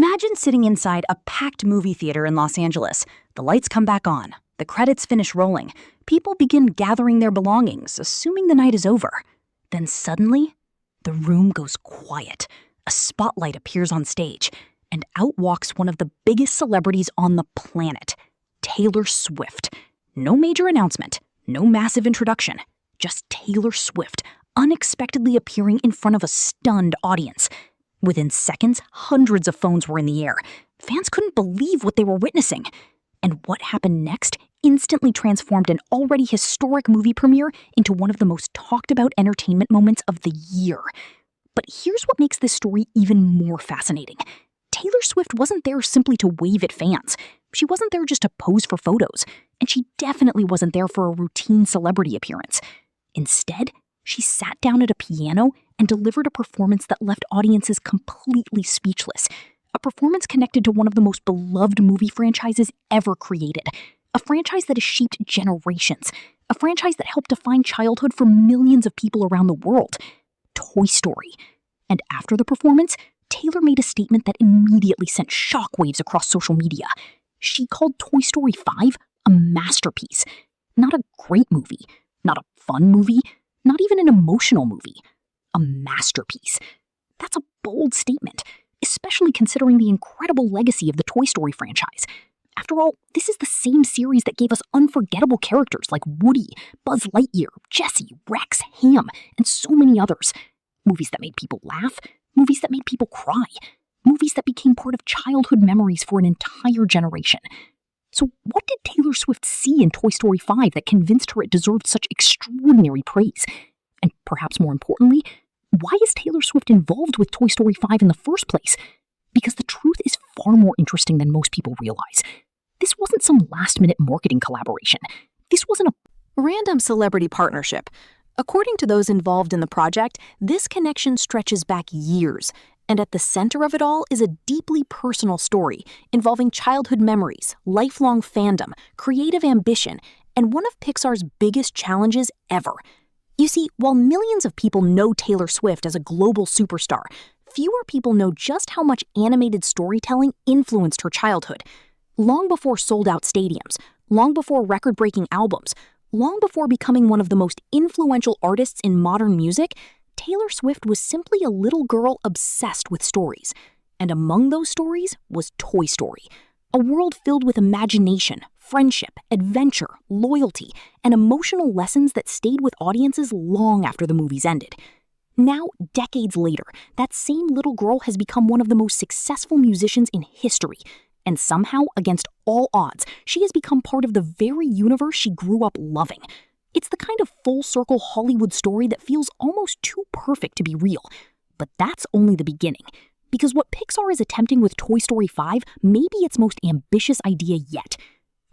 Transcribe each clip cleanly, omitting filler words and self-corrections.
Imagine sitting inside a packed movie theater in Los Angeles. The lights come back on. The credits finish rolling. People begin gathering their belongings, assuming the night is over. Then suddenly, the room goes quiet. A spotlight appears on stage, and out walks one of the biggest celebrities on the planet, Taylor Swift. No major announcement, no massive introduction, just Taylor Swift unexpectedly appearing in front of a stunned audience. Within seconds, hundreds of phones were in the air. Fans couldn't believe what they were witnessing. And what happened next instantly transformed an already historic movie premiere into one of the most talked about entertainment moments of the year. But here's what makes this story even more fascinating. Taylor Swift wasn't there simply to wave at fans. She wasn't there just to pose for photos. And she definitely wasn't there for a routine celebrity appearance. Instead, she sat down at a piano and delivered a performance that left audiences completely speechless. A performance connected to one of the most beloved movie franchises ever created. A franchise that has shaped generations. A franchise that helped define childhood for millions of people around the world. Toy Story. And after the performance, Taylor made a statement that immediately sent shockwaves across social media. She called Toy Story 5 a masterpiece. Not a great movie. Not a fun movie. Not even an emotional movie. A masterpiece. That's a bold statement, especially considering the incredible legacy of the Toy Story franchise. After all, this is the same series that gave us unforgettable characters like Woody, Buzz Lightyear, Jessie, Rex, Ham, and so many others. Movies that made people laugh, movies that made people cry, movies that became part of childhood memories for an entire generation. So what did Taylor Swift see in Toy Story 5 that convinced her it deserved such extraordinary praise? And perhaps more importantly, why is Taylor Swift involved with Toy Story 5 in the first place? Because the truth is far more interesting than most people realize. This wasn't some last-minute marketing collaboration. This wasn't a random celebrity partnership. According to those involved in the project, this connection stretches back years. And at the center of it all is a deeply personal story involving childhood memories, lifelong fandom, creative ambition, and one of Pixar's biggest challenges ever. You see, while millions of people know Taylor Swift as a global superstar, fewer people know just how much animated storytelling influenced her childhood. Long before sold-out stadiums, long before record-breaking albums, long before becoming one of the most influential artists in modern music, Taylor Swift was simply a little girl obsessed with stories. And among those stories was Toy Story, a world filled with imagination, friendship, adventure, loyalty, and emotional lessons that stayed with audiences long after the movies ended. Now, decades later, that same little girl has become one of the most successful musicians in history. And somehow, against all odds, she has become part of the very universe she grew up loving. It's the kind of full-circle Hollywood story that feels almost too perfect to be real. But that's only the beginning. Because what Pixar is attempting with Toy Story 5 may be its most ambitious idea yet.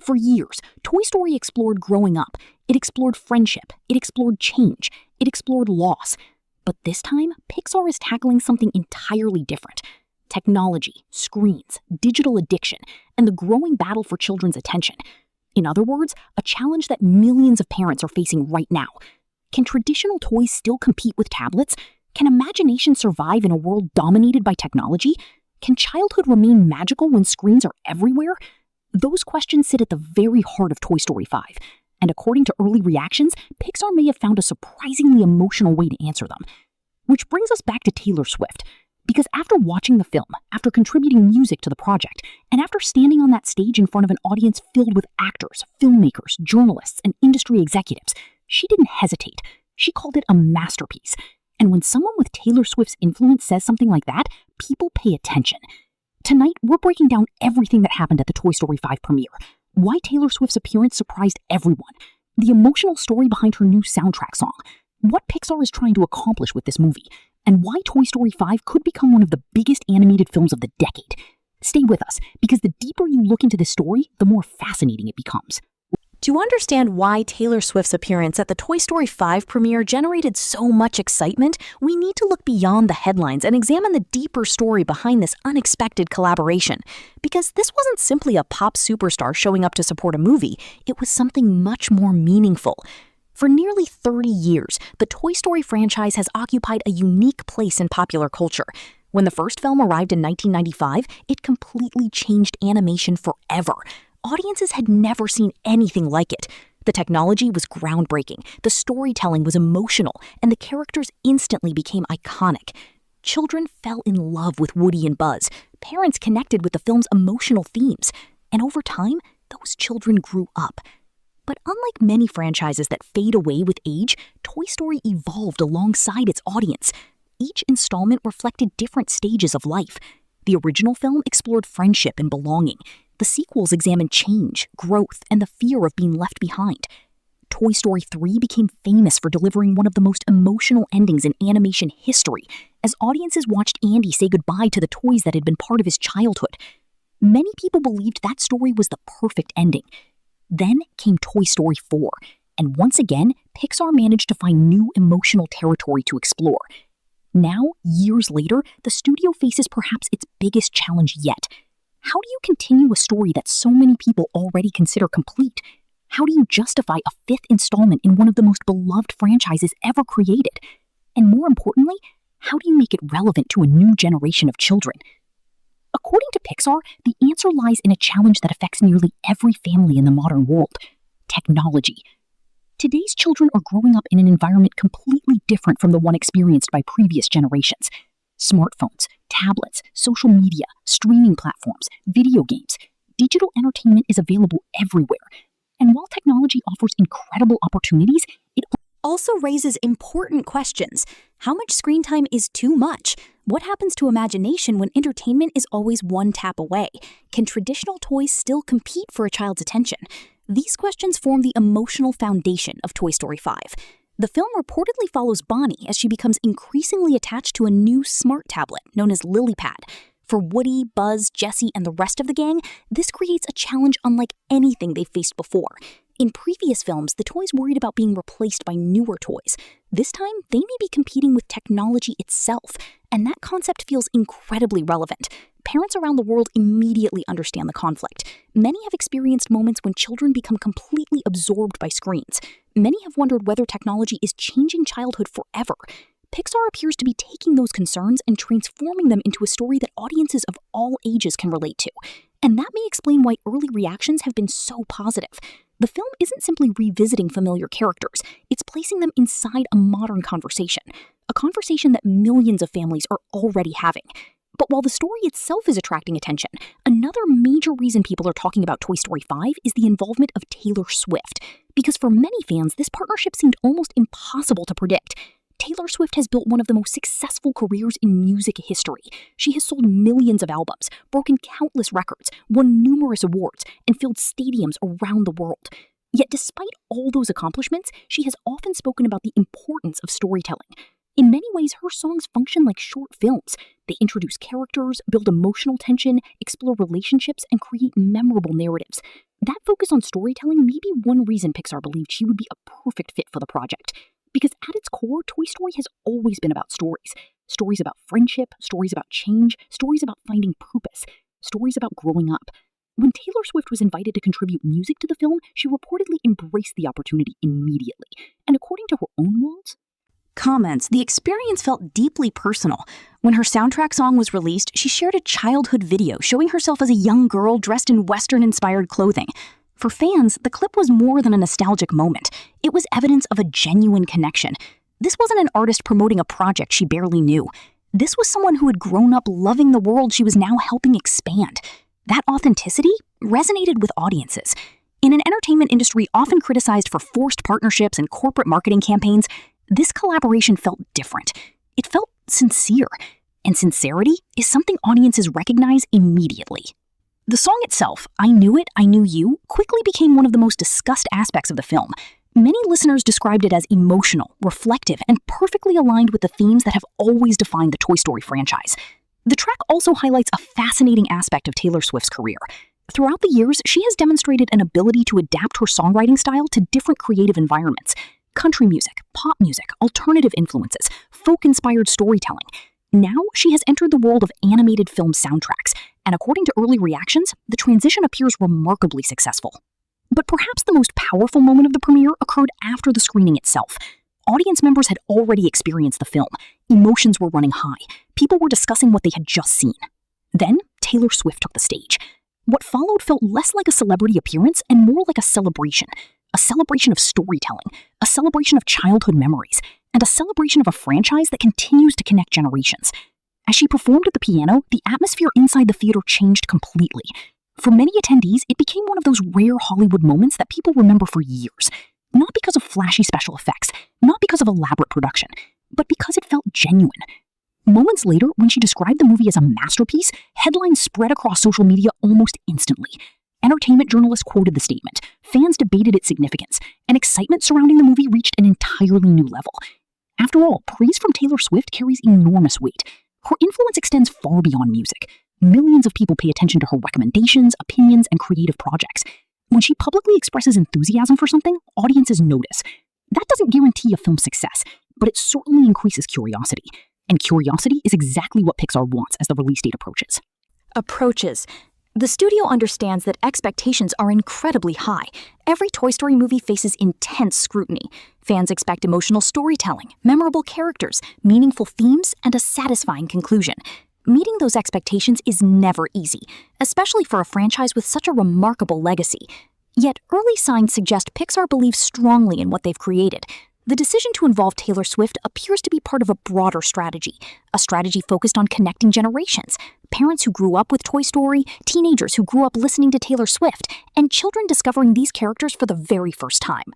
For years, Toy Story explored growing up. It explored friendship. It explored change. It explored loss. But this time, Pixar is tackling something entirely different. Technology, screens, digital addiction, and the growing battle for children's attention. In other words, a challenge that millions of parents are facing right now. Can traditional toys still compete with tablets? Can imagination survive in a world dominated by technology? Can childhood remain magical when screens are everywhere? Those questions sit at the very heart of Toy Story 5. And according to early reactions, Pixar may have found a surprisingly emotional way to answer them. Which brings us back to Taylor Swift. Because after watching the film, after contributing music to the project, and after standing on that stage in front of an audience filled with actors, filmmakers, journalists, and industry executives, she didn't hesitate. She called it a masterpiece. And when someone with Taylor Swift's influence says something like that, people pay attention. Tonight, we're breaking down everything that happened at the Toy Story 5 premiere. Why Taylor Swift's appearance surprised everyone. The emotional story behind her new soundtrack song. What Pixar is trying to accomplish with this movie. And why Toy Story 5 could become one of the biggest animated films of the decade. Stay with us, because the deeper you look into this story, the more fascinating it becomes. To understand why Taylor Swift's appearance at the Toy Story 5 premiere generated so much excitement, we need to look beyond the headlines and examine the deeper story behind this unexpected collaboration. Because this wasn't simply a pop superstar showing up to support a movie, it was something much more meaningful. For nearly 30 years, the Toy Story franchise has occupied a unique place in popular culture. When the first film arrived in 1995, it completely changed animation forever. Audiences had never seen anything like it. The technology was groundbreaking, the storytelling was emotional, and the characters instantly became iconic. Children fell in love with Woody and Buzz. Parents connected with the film's emotional themes. And over time, those children grew up. But unlike many franchises that fade away with age, Toy Story evolved alongside its audience. Each installment reflected different stages of life. The original film explored friendship and belonging. The sequels examined change, growth, and the fear of being left behind. Toy Story 3 became famous for delivering one of the most emotional endings in animation history, as audiences watched Andy say goodbye to the toys that had been part of his childhood. Many people believed that story was the perfect ending. Then came Toy Story 4, and once again, Pixar managed to find new emotional territory to explore. Now, years later, the studio faces perhaps its biggest challenge yet. How do you continue a story that so many people already consider complete? How do you justify a fifth installment in one of the most beloved franchises ever created? And more importantly, how do you make it relevant to a new generation of children? According to Pixar, the answer lies in a challenge that affects nearly every family in the modern world: technology. Today's children are growing up in an environment completely different from the one experienced by previous generations. Smartphones, tablets, social media, streaming platforms, video games. Digital entertainment is available everywhere. And while technology offers incredible opportunities, it also raises important questions. How much screen time is too much? What happens to imagination when entertainment is always one tap away? Can traditional toys still compete for a child's attention? These questions form the emotional foundation of Toy Story 5. The film reportedly follows Bonnie as she becomes increasingly attached to a new smart tablet known as LilyPad. For Woody, Buzz, Jessie, and the rest of the gang, this creates a challenge unlike anything they've faced before. In previous films, the toys worried about being replaced by newer toys. This time, they may be competing with technology itself, and that concept feels incredibly relevant. Parents around the world immediately understand the conflict. Many have experienced moments when children become completely absorbed by screens. Many have wondered whether technology is changing childhood forever. Pixar appears to be taking those concerns and transforming them into a story that audiences of all ages can relate to. And that may explain why early reactions have been so positive. The film isn't simply revisiting familiar characters, it's placing them inside a modern conversation, a conversation that millions of families are already having. But while the story itself is attracting attention, another major reason people are talking about Toy Story 5 is the involvement of Taylor Swift. Because for many fans, this partnership seemed almost impossible to predict. Taylor Swift has built one of the most successful careers in music history. She has sold millions of albums, broken countless records, won numerous awards, and filled stadiums around the world. Yet despite all those accomplishments, she has often spoken about the importance of storytelling. In many ways, her songs function like short films. They introduce characters, build emotional tension, explore relationships, and create memorable narratives. That focus on storytelling may be one reason Pixar believed she would be a perfect fit for the project. Because at its core, Toy Story has always been about stories. Stories about friendship, stories about change, stories about finding purpose, stories about growing up. When Taylor Swift was invited to contribute music to the film, she reportedly embraced the opportunity immediately. And according to her own words, comments, the experience felt deeply personal. When her soundtrack song was released, she shared a childhood video showing herself as a young girl dressed in Western-inspired clothing. For fans, the clip was more than a nostalgic moment. It was evidence of a genuine connection. This wasn't an artist promoting a project she barely knew. This was someone who had grown up loving the world she was now helping expand. That authenticity resonated with audiences. In an entertainment industry often criticized for forced partnerships and corporate marketing campaigns, this collaboration felt different. It felt sincere. And sincerity is something audiences recognize immediately. The song itself, I Knew It, I Knew You, quickly became one of the most discussed aspects of the film. Many listeners described it as emotional, reflective, and perfectly aligned with the themes that have always defined the Toy Story franchise. The track also highlights a fascinating aspect of Taylor Swift's career. Throughout the years, she has demonstrated an ability to adapt her songwriting style to different creative environments. Country music, pop music, alternative influences, folk-inspired storytelling. Now, she has entered the world of animated film soundtracks, and according to early reactions, the transition appears remarkably successful. But perhaps the most powerful moment of the premiere occurred after the screening itself. Audience members had already experienced the film. Emotions were running high. People were discussing what they had just seen. Then, Taylor Swift took the stage. What followed felt less like a celebrity appearance and more like a celebration of storytelling, a celebration of childhood memories, and a celebration of a franchise that continues to connect generations. As she performed at the piano, the atmosphere inside the theater changed completely. For many attendees, it became one of those rare Hollywood moments that people remember for years. Not because of flashy special effects, not because of elaborate production, but because it felt genuine. Moments later, when she described the movie as a masterpiece, headlines spread across social media almost instantly. Entertainment journalists quoted the statement, fans debated its significance, and excitement surrounding the movie reached an entirely new level. After all, praise from Taylor Swift carries enormous weight. Her influence extends far beyond music. Millions of people pay attention to her recommendations, opinions, and creative projects. When she publicly expresses enthusiasm for something, audiences notice. That doesn't guarantee a film's success, but it certainly increases curiosity. And curiosity is exactly what Pixar wants as the release date approaches. The studio understands that expectations are incredibly high. Every Toy Story movie faces intense scrutiny. Fans expect emotional storytelling, memorable characters, meaningful themes, and a satisfying conclusion. Meeting those expectations is never easy, especially for a franchise with such a remarkable legacy. Yet early signs suggest Pixar believes strongly in what they've created. The decision to involve Taylor Swift appears to be part of a broader strategy, a strategy focused on connecting generations, parents who grew up with Toy Story, teenagers who grew up listening to Taylor Swift, and children discovering these characters for the very first time.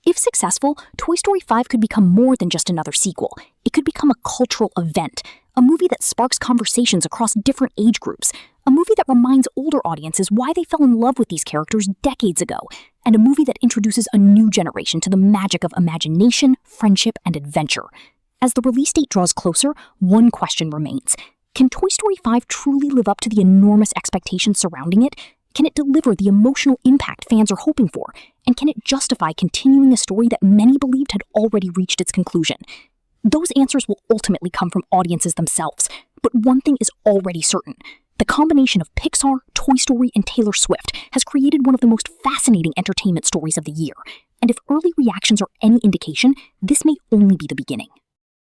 If successful, Toy Story 5 could become more than just another sequel. It could become a cultural event, a movie that sparks conversations across different age groups, a movie that reminds older audiences why they fell in love with these characters decades ago, and a movie that introduces a new generation to the magic of imagination, friendship, and adventure. As the release date draws closer, one question remains. Can Toy Story 5 truly live up to the enormous expectations surrounding it? Can it deliver the emotional impact fans are hoping for? And can it justify continuing a story that many believed had already reached its conclusion? Those answers will ultimately come from audiences themselves. But one thing is already certain. The combination of Pixar, Toy Story, and Taylor Swift has created one of the most fascinating entertainment stories of the year. And if early reactions are any indication, this may only be the beginning.